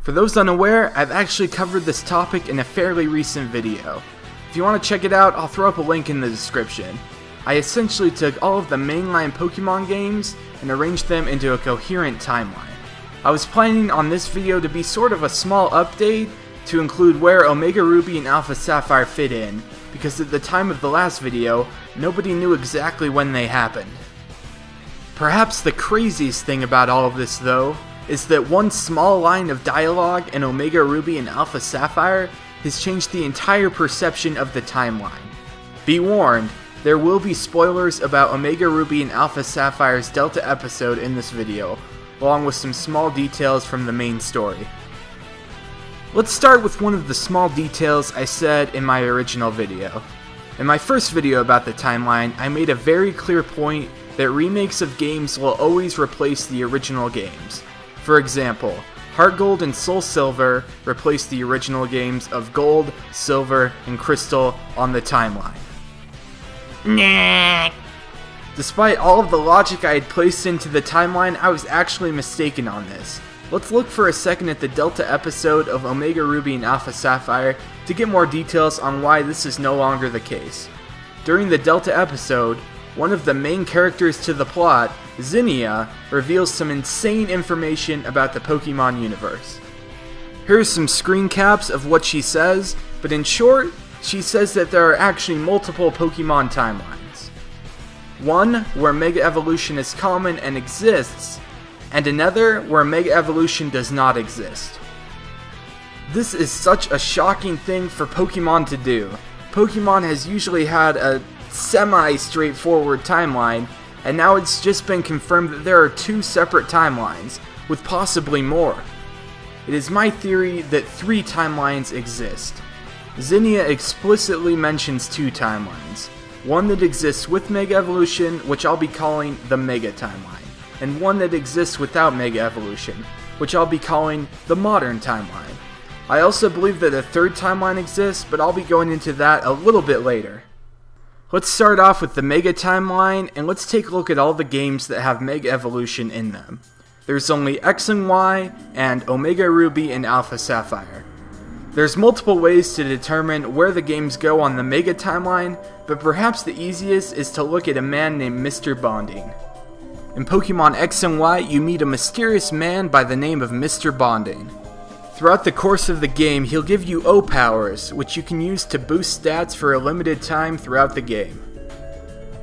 For those unaware, I've actually covered this topic in a fairly recent video. If you want to check it out, I'll throw up a link in the description. I essentially took all of the mainline Pokemon games and arranged them into a coherent timeline. I was planning on this video to be sort of a small update to include where Omega Ruby and Alpha Sapphire fit in, because at the time of the last video, nobody knew exactly when they happened. Perhaps the craziest thing about all of this though, is that one small line of dialogue in Omega Ruby and Alpha Sapphire has changed the entire perception of the timeline. Be warned, there will be spoilers about Omega Ruby and Alpha Sapphire's Delta episode in this video, along with some small details from the main story. Let's start with one of the small details I said in my original video. In my first video about the timeline, I made a very clear point that remakes of games will always replace the original games. For example, Heart Gold and Soul Silver replaced the original games of Gold, Silver, and Crystal on the timeline. Nah. Despite all of the logic I had placed into the timeline, I was actually mistaken on this. Let's look for a second at the Delta episode of Omega Ruby and Alpha Sapphire to get more details on why this is no longer the case. During the Delta episode, one of the main characters to the plot, Zinnia, reveals some insane information about the Pokemon universe. Here's some screen caps of what she says, but in short, she says that there are actually multiple Pokemon timelines. One where Mega Evolution is common and exists, and another where Mega Evolution does not exist. This is such a shocking thing for Pokemon to do. Pokemon has usually had a semi-straightforward timeline, and now it's just been confirmed that there are two separate timelines, with possibly more. It is my theory that 3 timelines exist. Zinnia explicitly mentions 2 timelines. One that exists with Mega Evolution, which I'll be calling the Mega Timeline, and one that exists without Mega Evolution, which I'll be calling the Modern Timeline. I also believe that a 3rd timeline exists, but I'll be going into that a little bit later. Let's start off with the Mega Timeline, and let's take a look at all the games that have Mega Evolution in them. There's only X and Y, and Omega Ruby and Alpha Sapphire. There's multiple ways to determine where the games go on the Mega Timeline, but perhaps the easiest is to look at a man named Mr. Bonding. In Pokemon X and Y, you meet a mysterious man by the name of Mr. Bonding. Throughout the course of the game, he'll give you O powers, which you can use to boost stats for a limited time throughout the game.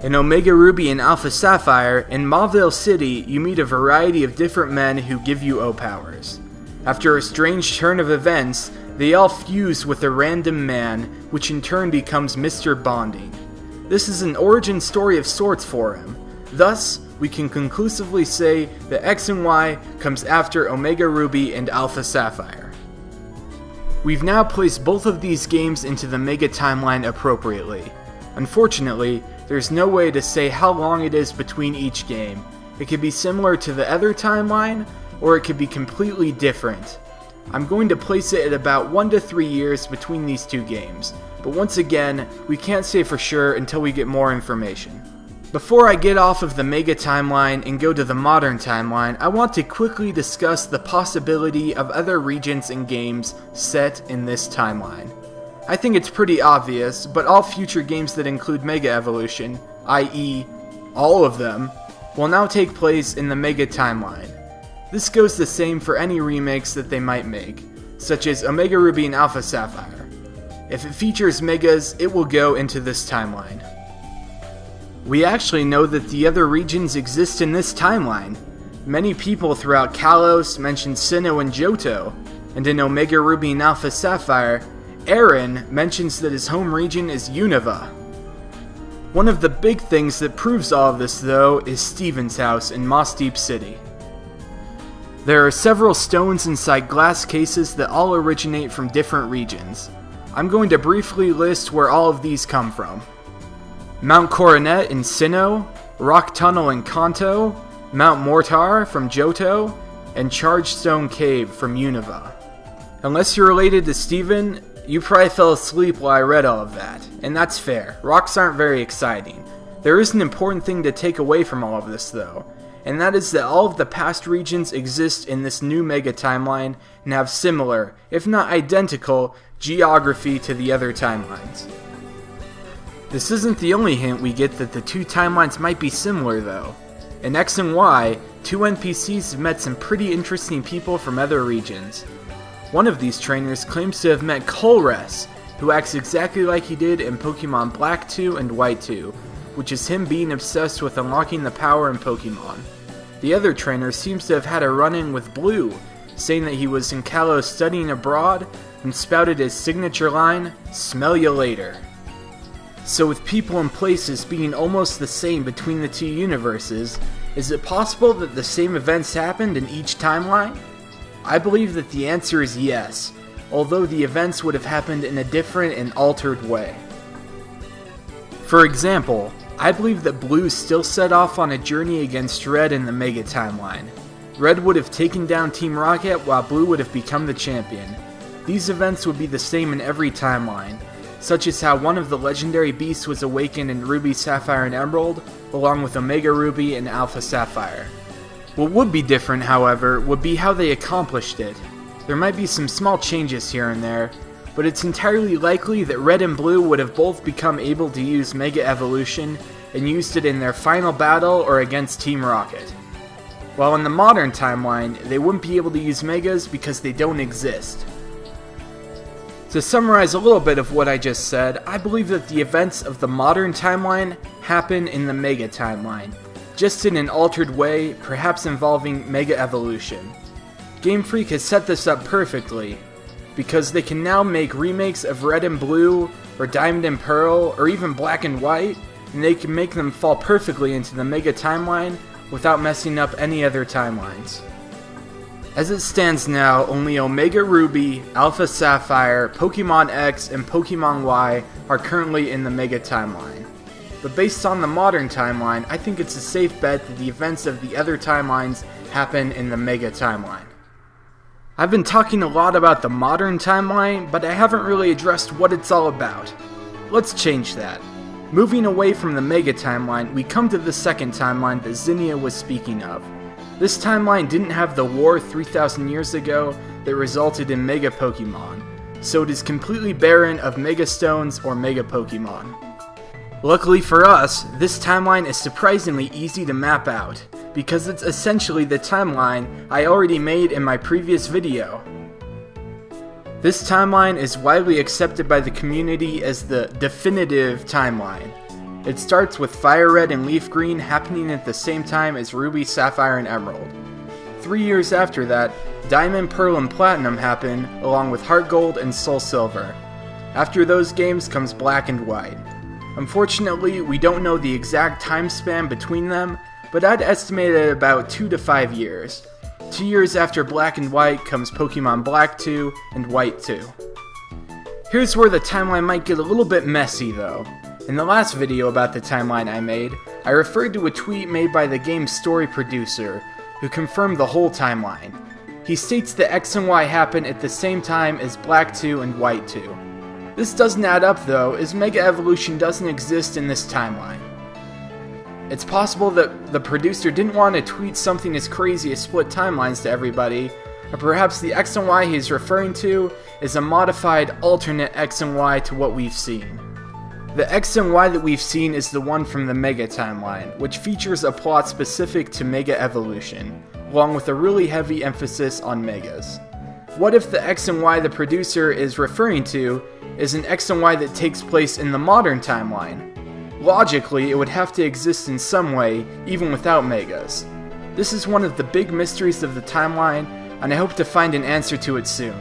In Omega Ruby and Alpha Sapphire, in Mauville City, you meet a variety of different men who give you O powers. After a strange turn of events, they all fuse with a random man, which in turn becomes Mr. Bonding. This is an origin story of sorts for him. Thus, we can conclusively say that X and Y comes after Omega Ruby and Alpha Sapphire. We've now placed both of these games into the Mega Timeline appropriately. Unfortunately, there's no way to say how long it is between each game. It could be similar to the other timeline, or it could be completely different. I'm going to place it at about 1 to 3 years between these 2 games, but once again, we can't say for sure until we get more information. Before I get off of the Mega Timeline and go to the Modern Timeline, I want to quickly discuss the possibility of other regions and games set in this timeline. I think it's pretty obvious, but all future games that include Mega Evolution, i.e. all of them, will now take place in the Mega Timeline. This goes the same for any remakes that they might make, such as Omega Ruby and Alpha Sapphire. If it features Megas, it will go into this timeline. We actually know that the other regions exist in this timeline. Many people throughout Kalos mention Sinnoh and Johto, and in Omega Ruby and Alpha Sapphire, Aaron mentions that his home region is Unova. One of the big things that proves all of this though is Steven's house in Moss Deep City. There are several stones inside glass cases that all originate from different regions. I'm going to briefly list where all of these come from. Mount Coronet in Sinnoh, Rock Tunnel in Kanto, Mount Mortar from Johto, and Charged Stone Cave from Unova. Unless you're related to Steven, you probably fell asleep while I read all of that, and that's fair. Rocks aren't very exciting. There is an important thing to take away from all of this though, and that is that all of the past regions exist in this new mega timeline and have similar, if not identical, geography to the other timelines. This isn't the only hint we get that the two timelines might be similar though. In X and Y, two NPCs have met some pretty interesting people from other regions. One of these trainers claims to have met ORAS, who acts exactly like he did in Pokemon Black 2 and White 2, which is him being obsessed with unlocking the power in Pokemon. The other trainer seems to have had a run-in with Blue, saying that he was in Kalos studying abroad and spouted his signature line, "Smell ya later." So with people and places being almost the same between the two universes, is it possible that the same events happened in each timeline? I believe that the answer is yes, although the events would have happened in a different and altered way. For example, I believe that Blue still set off on a journey against Red in the Mega Timeline. Red would have taken down Team Rocket while Blue would have become the champion. These events would be the same in every timeline, such as how one of the legendary beasts was awakened in Ruby, Sapphire, and Emerald, along with Omega Ruby and Alpha Sapphire. What would be different, however, would be how they accomplished it. There might be some small changes here and there, but it's entirely likely that Red and Blue would have both become able to use Mega Evolution and used it in their final battle or against Team Rocket. While in the modern timeline, they wouldn't be able to use Megas because they don't exist. To summarize a little bit of what I just said, I believe that the events of the modern timeline happen in the Mega Timeline, just in an altered way, perhaps involving Mega Evolution. Game Freak has set this up perfectly, because they can now make remakes of Red and Blue, or Diamond and Pearl, or even Black and White, and they can make them fall perfectly into the Mega Timeline without messing up any other timelines. As it stands now, only Omega Ruby, Alpha Sapphire, Pokemon X, and Pokemon Y are currently in the Mega Timeline. But based on the modern timeline, I think it's a safe bet that the events of the other timelines happen in the Mega Timeline. I've been talking a lot about the modern timeline, but I haven't really addressed what it's all about. Let's change that. Moving away from the Mega Timeline, we come to the second timeline that Zinnia was speaking of. This timeline didn't have the war 3,000 years ago that resulted in Mega Pokemon, so it is completely barren of Mega Stones or Mega Pokemon. Luckily for us, this timeline is surprisingly easy to map out, because it's essentially the timeline I already made in my previous video. This timeline is widely accepted by the community as the definitive timeline. It starts with Fire Red and Leaf Green happening at the same time as Ruby, Sapphire, and Emerald. 3 years after that, Diamond, Pearl, and Platinum happen, along with Heart Gold and Soul Silver. After those games comes Black and White. Unfortunately, we don't know the exact time span between them, but I'd estimate it at about 2 to 5 years. 2 years after Black and White comes Pokemon Black 2 and White 2. Here's where the timeline might get a little bit messy though. In the last video about the timeline I made, I referred to a tweet made by the game's story producer, who confirmed the whole timeline. He states that X and Y happen at the same time as Black 2 and White 2. This doesn't add up though, as Mega Evolution doesn't exist in this timeline. It's possible that the producer didn't want to tweet something as crazy as split timelines to everybody, or perhaps the X and Y he's referring to is a modified alternate X and Y to what we've seen. The X and Y that we've seen is the one from the Mega Timeline, which features a plot specific to Mega Evolution, along with a really heavy emphasis on Megas. What if the X and Y the producer is referring to is an X and Y that takes place in the modern timeline? Logically, it would have to exist in some way, even without Megas. This is one of the big mysteries of the timeline, and I hope to find an answer to it soon.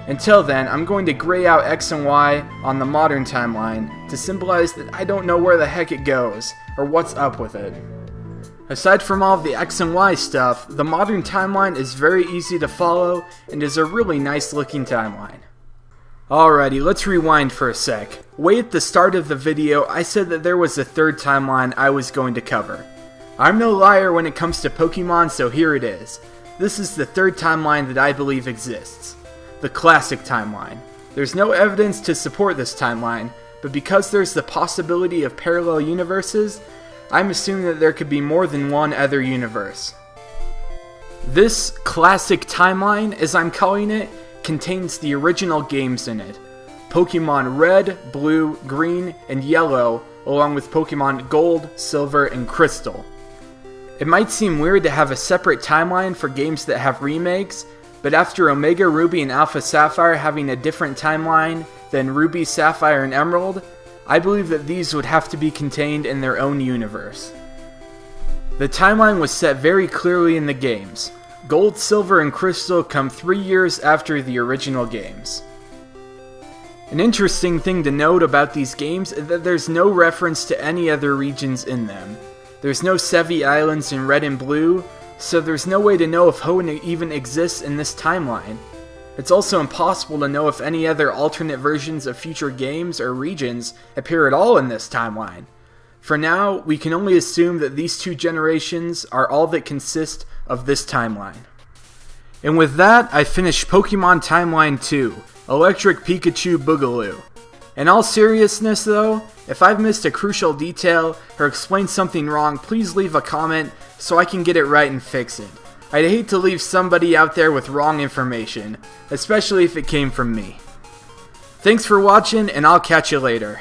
Until then, I'm going to gray out X and Y on the modern timeline to symbolize that I don't know where the heck it goes, or what's up with it. Aside from all of the X and Y stuff, the modern timeline is very easy to follow and is a really nice looking timeline. Alrighty, let's rewind for a sec. Way at the start of the video, I said that there was a third timeline I was going to cover. I'm no liar when it comes to Pokemon, so here it is. This is the third timeline that I believe exists. The classic timeline. There's no evidence to support this timeline, but because there's the possibility of parallel universes, I'm assuming that there could be more than one other universe. This classic timeline, as I'm calling it, contains the original games in it. Pokemon Red, Blue, Green, and Yellow, along with Pokemon Gold, Silver, and Crystal. It might seem weird to have a separate timeline for games that have remakes, but after Omega Ruby and Alpha Sapphire having a different timeline than Ruby, Sapphire, and Emerald, I believe that these would have to be contained in their own universe. The timeline was set very clearly in the games. Gold, Silver, and Crystal come 3 years after the original games. An interesting thing to note about these games is that there's no reference to any other regions in them. There's no Sevi Islands in Red and Blue, so there's no way to know if Hoenn even exists in this timeline. It's also impossible to know if any other alternate versions of future games or regions appear at all in this timeline. For now, we can only assume that these 2 generations are all that consist of this timeline. And with that, I finished Pokemon Timeline 2, Electric Pikachu Boogaloo. In all seriousness though, if I've missed a crucial detail or explained something wrong, please leave a comment so I can get it right and fix it. I'd hate to leave somebody out there with wrong information, especially if it came from me. Thanks for watching, and I'll catch you later.